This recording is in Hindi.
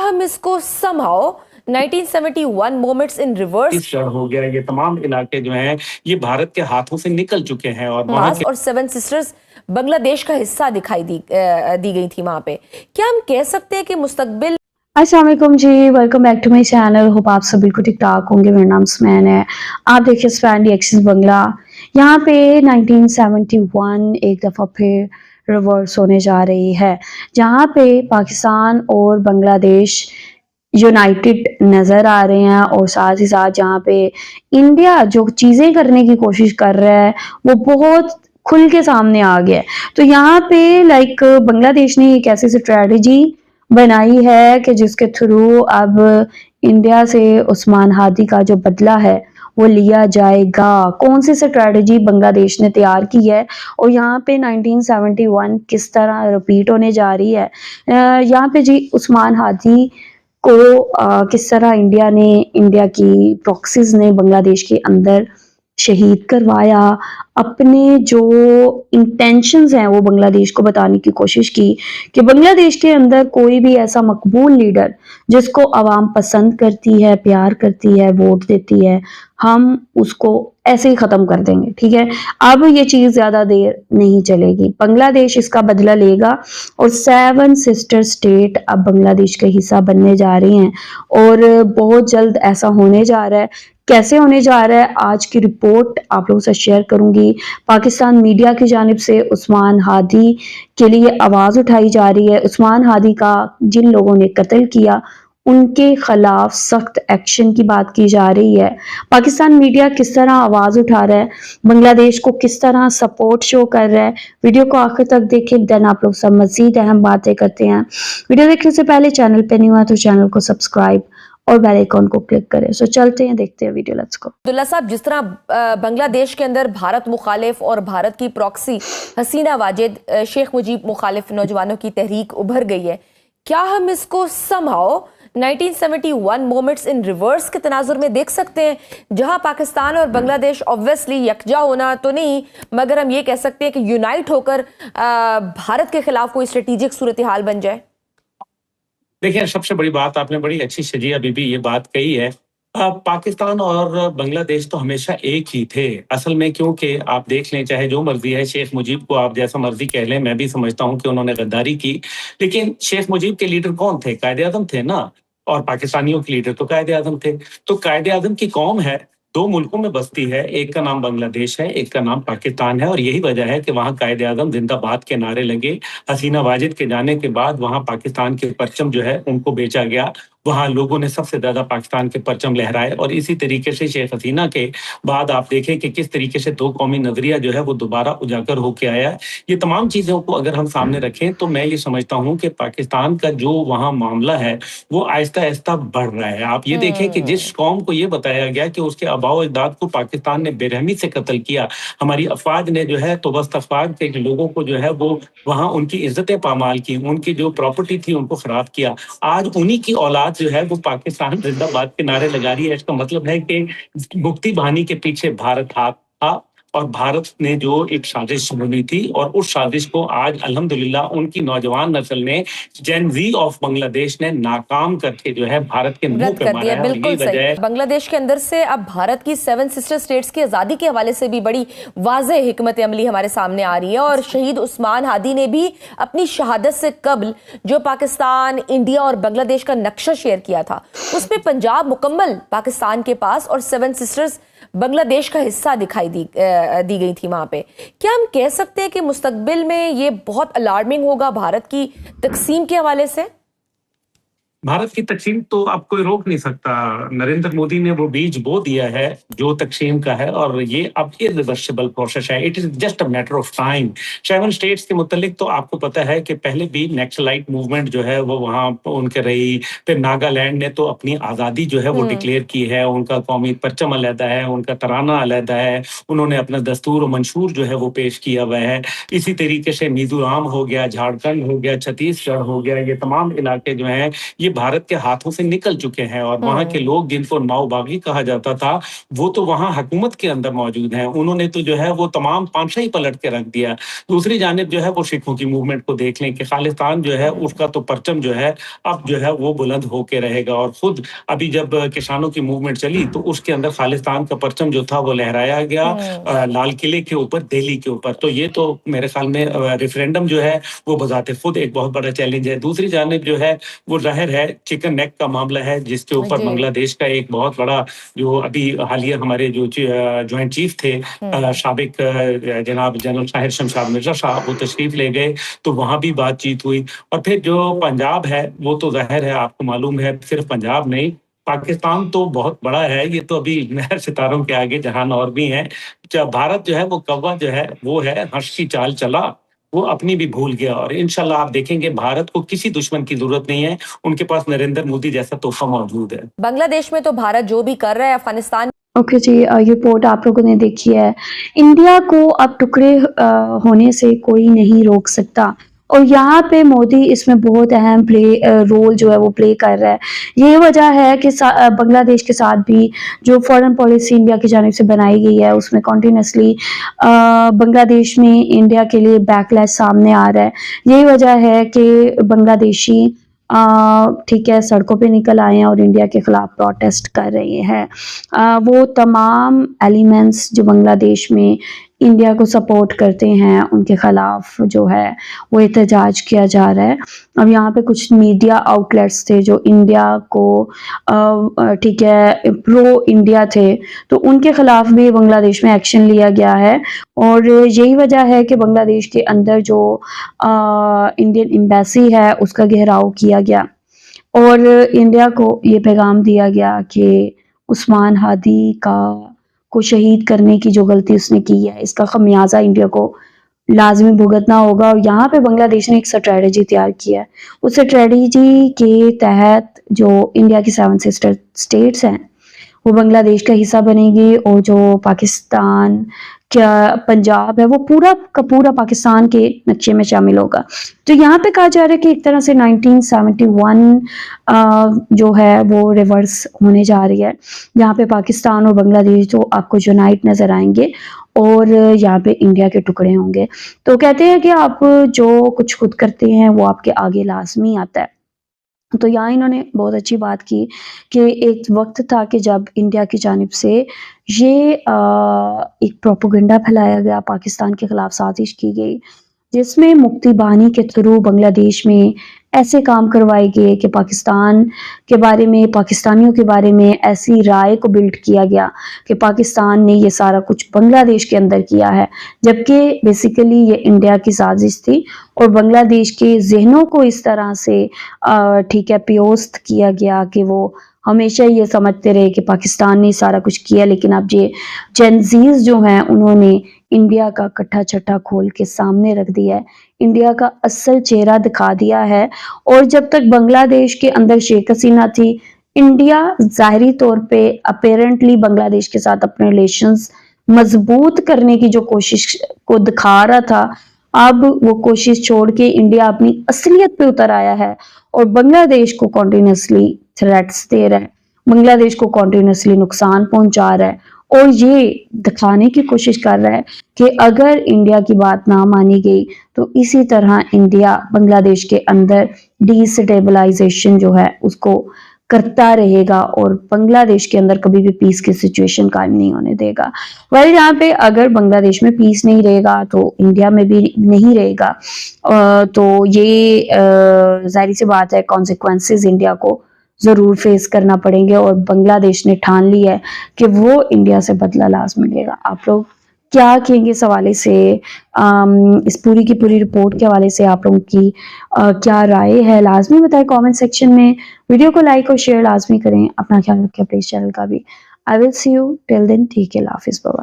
हम इसको somehow 1971 मोमेंट्स इन रिवर्स छत्तीसगढ़ हो गया, ये तमाम इलाके जो हैं ये भारत के हाथों से निकल चुके हैं और वहाँ और सेवन सिस्टर्स बांग्लादेश का हिस्सा दिखाई दी गई थी वहां पे। क्या हम कह सकते हैं कि मुस्तकबिल अस्सलाम वालेकुम जी, welcome back to my channel. Hope आप सब बिल्कुल ठीक ठाक होंगे। मेरा नाम स्मैन है, आप देखिए स्पैन रिएक्शंस बंगला। यहाँ पे 1971 एक दफ़ा फिर रिवर्स होने जा रही है, जहाँ पे पाकिस्तान और बांग्लादेश यूनाइटेड नज़र आ रहे हैं और साथ ही साथ जहाँ पे इंडिया जो चीज़ें करने की कोशिश कर रहा है वो बहुत खुल के सामने आ गया है। तो यहाँ पे लाइक बांग्लादेश ने एक ऐसी स्ट्रेटजी बनाई है कि जिसके थ्रू अब इंडिया से उस्मान हादी का जो बदला है वो लिया जाएगा। कौन सी स्ट्रेटजी बांग्लादेश ने तैयार की है और यहाँ पे 1971 किस तरह रिपीट होने जा रही है। यहाँ पे जी उस्मान हादी को किस तरह इंडिया की प्रॉक्सीज ने बांग्लादेश के अंदर शहीद करवाया, अपने जो इंटेंशंस हैं वो बांग्लादेश को बताने की कोशिश की कि बांग्लादेश के अंदर कोई भी ऐसा मकबूल लीडर जिसको आवाम पसंद करती है, प्यार करती है, वोट देती है, हम उसको ऐसे ही खत्म कर देंगे। ठीक है, अब ये चीज ज्यादा देर नहीं चलेगी, बांग्लादेश इसका बदला लेगा और 7 सिस्टर स्टेट अब बांग्लादेश का हिस्सा बनने जा रही हैं और बहुत जल्द ऐसा होने जा रहा है। कैसे होने जा रहा है आज की रिपोर्ट आप लोगों से शेयर करूंगी। पाकिस्तान मीडिया की जानिब से उस्मान हादी के लिए आवाज उठाई जा रही है। उस्मान हादी का जिन लोगों ने कत्ल किया उनके खिलाफ सख्त एक्शन की बात की जा रही है। पाकिस्तान मीडिया किस तरह आवाज उठा रहा है, बांग्लादेश को किस तरह सपोर्ट शो कर रहा है। वीडियो को आखिर तक देखें, देन आप लोग सब मजीद अहम बातें करते हैं। वीडियो देखने से पहले चैनल पे नहीं हुआ तो चैनल को सब्सक्राइब और बेल आइकॉन को क्लिक करें। सो चलते हैं, देखते हैं वीडियो, लेट्स गो। अब्दुल्ला साहब, जिस तरह बांग्लादेश के अंदर भारत मुखालिफ और भारत की प्रॉक्सी हसीना वाजिद शेख मुजीब मुखालिफ नौजवानों की तहरीक उभर गई है, क्या हम इसको somehow 1971 मोमेंट्स इन रिवर्स के तनाजुर में देख सकते हैं, जहां पाकिस्तान और बांग्लादेश ऑब्वियसली यकजा होना तो नहीं मगर हम ये कह सकते हैं कि यूनाइट होकर भारत के खिलाफ कोई स्ट्रेटेजिक सूरत हाल बन जाए। देखिए, सबसे बड़ी बात आपने बड़ी अच्छी शजिया बीबी ये बात कही है। पाकिस्तान और बांग्लादेश तो हमेशा एक ही थे असल में, क्योंकि आप देख लें चाहे जो मर्जी है, शेख मुजीब को आप जैसा मर्जी कह लें, मैं भी समझता हूं कि उन्होंने गद्दारी की, लेकिन शेख मुजीब के लीडर कौन थे? कायदे आजम थे ना, और पाकिस्तानियों के लीडर तो कायदे आजम थे। तो कायदे आजम की कौम है, 2 मुल्कों में बसती है, एक का नाम बांग्लादेश है, एक का नाम पाकिस्तान है, और यही वजह है कि वहाँ कायदे आजम जिंदाबाद के नारे लगे। हसीना वाजिद के जाने के बाद वहाँ पाकिस्तान के परचम जो है उनको बेचा गया, वहाँ लोगों ने सबसे ज्यादा पाकिस्तान के परचम लहराए, और इसी तरीके से शेख हसीना के बाद आप देखें कि किस तरीके से 2 कौमी नजरिया जो है वो दोबारा उजागर होकर आया। ये तमाम चीजों को अगर हम सामने रखें तो मैं ये समझता हूँ कि पाकिस्तान का जो वहाँ मामला है वो आहिस्ता आहिस्ता बढ़ रहा है। आप ये देखें कि जिस कौम को ये बताया गया कि उसके आबाओ अजदाद को पाकिस्तान ने बेरहमी से कत्ल किया, हमारी अफवाज ने जो है तो बस अफवाज के लोगों को जो है वो वहाँ उनकी इज्जतें पामाल की, उनकी जो प्रॉपर्टी थी उनको खराब किया। आज उन्हीं की औलाद जो है वो पाकिस्तान जिंदाबाद के नारे लगा रही है। इसका मतलब है कि मुक्ति बहानी के पीछे भारत हाथ था और भारत ने जो एक साजिश बुनी थी, और उस साजिश को आज अल्हम्दुलिल्लाह उनकी नौजवान नस्ल ने, जेन जी ऑफ बांग्लादेश ने नाकाम करके जो है भारत के मुंह पे मारा है। बिल्कुल सही। बांग्लादेश के अंदर से अब भारत की 7 सिस्टर स्टेट्स की आज़ादी के हवाले से भी बड़ी वाज़ेह हिकमत अमली हमारे सामने आ रही है, और शहीद उस्मान हादी ने भी अपनी शहादत से कबल जो पाकिस्तान, इंडिया और बांग्लादेश का नक्शा शेयर किया था उसमें पंजाब मुकम्मल पाकिस्तान के पास और 7 सिस्टर्स बांग्लादेश का हिस्सा दिखाई दी गई थी वहां पे। क्या हम कह सकते हैं कि मुस्तकबिल में ये बहुत अलार्मिंग होगा भारत की तकसीम के हवाले से? भारत की तकसीम तो अब कोई रोक नहीं सकता। नरेंद्र मोदी ने वो बीज बो दिया है जो तकसीम का है, और ये अब इरिवर्सिबल प्रोसेस है। It is just a matter of time. 7 states के मुतालिक तो आपको पता है कि पहले भी नक्सलाइट मूवमेंट जो है वो वहाँ उनके रही, फिर नागालैंड ने तो अपनी आज़ादी जो है वो डिक्लेयर की है, उनका कौमी परचम अलहदा है, उनका तराना अलहदा है, उन्होंने अपना दस्तूर और मंशूर जो है वो पेश किया हुआ है। इसी तरीके से मिजोरम हो गया, झारखंड हो गया, छत्तीसगढ़ हो गया, ये तमाम इलाके जो हैं ये भारत के हाथों से निकल चुके हैं और वहाँ के लोग जिनको नाव-बागी कहा जाता था, वो तो वहाँ हुकूमत के अंदर मौजूद हैं। उन्होंने तो जो है वो तमाम पांचा ही पलट के रख दिया। दूसरी जानिब जो है वो सिखों की मूवमेंट को देख लें कि खालिस्तान जो है उसका तो परचम जो है अब जो है वो बुलंद होके रहेगा और खुद अभी जब किसानों की मूवमेंट चली तो उसके अंदर खालिस्तान का परचम जो था वो लहराया गया लाल किले के ऊपर, दिल्ली के ऊपर। तो ये तो मेरे ख्याल में रेफरेंडम जो है वो बजाते खुद एक बहुत बड़ा चैलेंज है। दूसरी जानिब जो है वो ज़ाहिर है चिकन नेक का मामला है जिसके ऊपर जी। बांग्लादेश का एक बहुत बड़ा जो अभी हालिया हमारे जो जॉइंट चीफ थे साबिक जनाब जनरल ताहिर शमशाद मिर्ज़ा साहब वो तशरीफ ले गए, तो वहाँ भी बातचीत हुई। और फिर जो पंजाब है वो तो ज़ाहिर है आपको मालूम है सिर्फ पंजाब नहीं, पाकिस्तान तो बहुत बड़ा है, ये तो अभी महर सितारों के आगे जहान और भी हैं। भारत जो है वो कौवा जो है वो है हर्ष की चाल चला, वो अपनी भी भूल गया और इंशाल्लाह आप देखेंगे भारत को किसी दुश्मन की जरूरत नहीं है, उनके पास नरेंद्र मोदी जैसा तोहफा मौजूद है। बांग्लादेश में तो भारत जो भी कर रहा है अफगानिस्तान ओके जी, ये रिपोर्ट आप लोगों ने देखी है। इंडिया को अब टुकड़े होने से कोई नहीं रोक सकता और यहाँ पे मोदी इसमें बहुत अहम रोल जो है वो प्ले कर रहा है। ये वजह है कि बांग्लादेश के साथ भी जो फॉरेन पॉलिसी इंडिया की जानिब से बनाई गई है उसमें कॉन्टिन्यूसली बांग्लादेश में इंडिया के लिए बैकलैश सामने आ रहा है। यही वजह है कि बांग्लादेशी ठीक है सड़कों पे निकल आए हैं और इंडिया के खिलाफ प्रोटेस्ट कर रहे हैं। वो तमाम एलिमेंट्स जो बांग्लादेश में इंडिया को सपोर्ट करते हैं उनके खिलाफ जो है वो एहतजाज किया जा रहा है। अब यहाँ पे कुछ मीडिया आउटलेट्स थे जो इंडिया को ठीक है प्रो इंडिया थे, तो उनके खिलाफ भी बांग्लादेश में एक्शन लिया गया है और यही वजह है कि बांग्लादेश के अंदर जो इंडियन एम्बेसी है उसका घेराव किया गया और इंडिया को ये पैगाम दिया गया कि उस्मान हादी को शहीद करने की जो गलती उसने की है इसका खमियाजा इंडिया को लाजमी भुगतना होगा। और यहाँ पे बांग्लादेश ने एक स्ट्रेटजी तैयार किया है। उस स्ट्रेटजी के तहत जो इंडिया की 7 सिस्टर स्टेट्स हैं वो बांग्लादेश का हिस्सा बनेगी और जो पाकिस्तान क्या पंजाब है वो पूरा का पूरा पाकिस्तान के नक्शे में शामिल होगा। तो यहाँ पे कहा जा रहा है कि एक तरह से 1971 जो है वो रिवर्स होने जा रही है, यहाँ पे पाकिस्तान और बांग्लादेश जो आपको यूनाइट नजर आएंगे और यहाँ पे इंडिया के टुकड़े होंगे। तो कहते हैं कि आप जो कुछ खुद करते हैं वो आपके आगे लाजमी आता है। तो यहाँ इन्होंने बहुत अच्छी बात की कि एक वक्त था कि जब इंडिया की जानिब से ये एक प्रोपेगेंडा फैलाया गया, पाकिस्तान के खिलाफ साजिश की गई जिसमें मुक्ति बानी के थ्रू बांग्लादेश में ऐसे काम करवाए गए कि पाकिस्तान के बारे में, पाकिस्तानियों के बारे में ऐसी राय को बिल्ड किया गया कि पाकिस्तान ने ये सारा कुछ बांग्लादेश के अंदर किया है, जबकि बेसिकली ये इंडिया की साजिश थी और बांग्लादेश के जहनों को इस तरह से ठीक है प्योस्त किया गया कि वो हमेशा ये समझते रहे कि पाकिस्तान ने सारा कुछ किया। लेकिन अब ये जेनजीज जो हैं उन्होंने इंडिया का कट्ठा छट्टा खोल के सामने रख दिया है, इंडिया का असल चेहरा दिखा दिया है। और जब तक बांग्लादेश के अंदर शेख हसीना थी, इंडिया जाहिरी तौर पे अपेरेंटली बांग्लादेश के साथ अपने रिलेशंस मजबूत करने की जो कोशिश को दिखा रहा था, अब वो कोशिश छोड़ के इंडिया अपनी असलियत पे उतर आया है और बांग्लादेश को कॉन्टिन्यूसली थ्रेट्स दे रहा है, बांग्लादेश को कॉन्टिन्यूसली नुकसान पहुंचा रहा है और ये दिखाने की कोशिश कर रहा है कि अगर इंडिया की बात ना मानी गई तो इसी तरह इंडिया बांग्लादेश के अंदर डिस्टेबलाइजेशन जो है उसको करता रहेगा और बांग्लादेश के अंदर कभी भी पीस की सिचुएशन कायम नहीं होने देगा। वेल यहाँ पे अगर बांग्लादेश में पीस नहीं रहेगा तो इंडिया में भी नहीं रहेगा। तो ये जाहिर सी बात है कॉन्सिक्वेंसेस इंडिया को जरूर फेस करना पड़ेंगे और बांग्लादेश ने ठान ली है कि वो इंडिया से बदला लाजमी लेगा। आप लोग क्या कहेंगे इस हवाले से, इस पूरी की पूरी रिपोर्ट के हवाले से आप लोगों की क्या राय है, लाजमी बताएं कमेंट सेक्शन में। वीडियो को लाइक और शेयर लाजमी करें। अपना ख्याल रखें अपने इस चैनल का भी। I will see you till then, ठीक है, अल्लाह हाफिज़, बाय।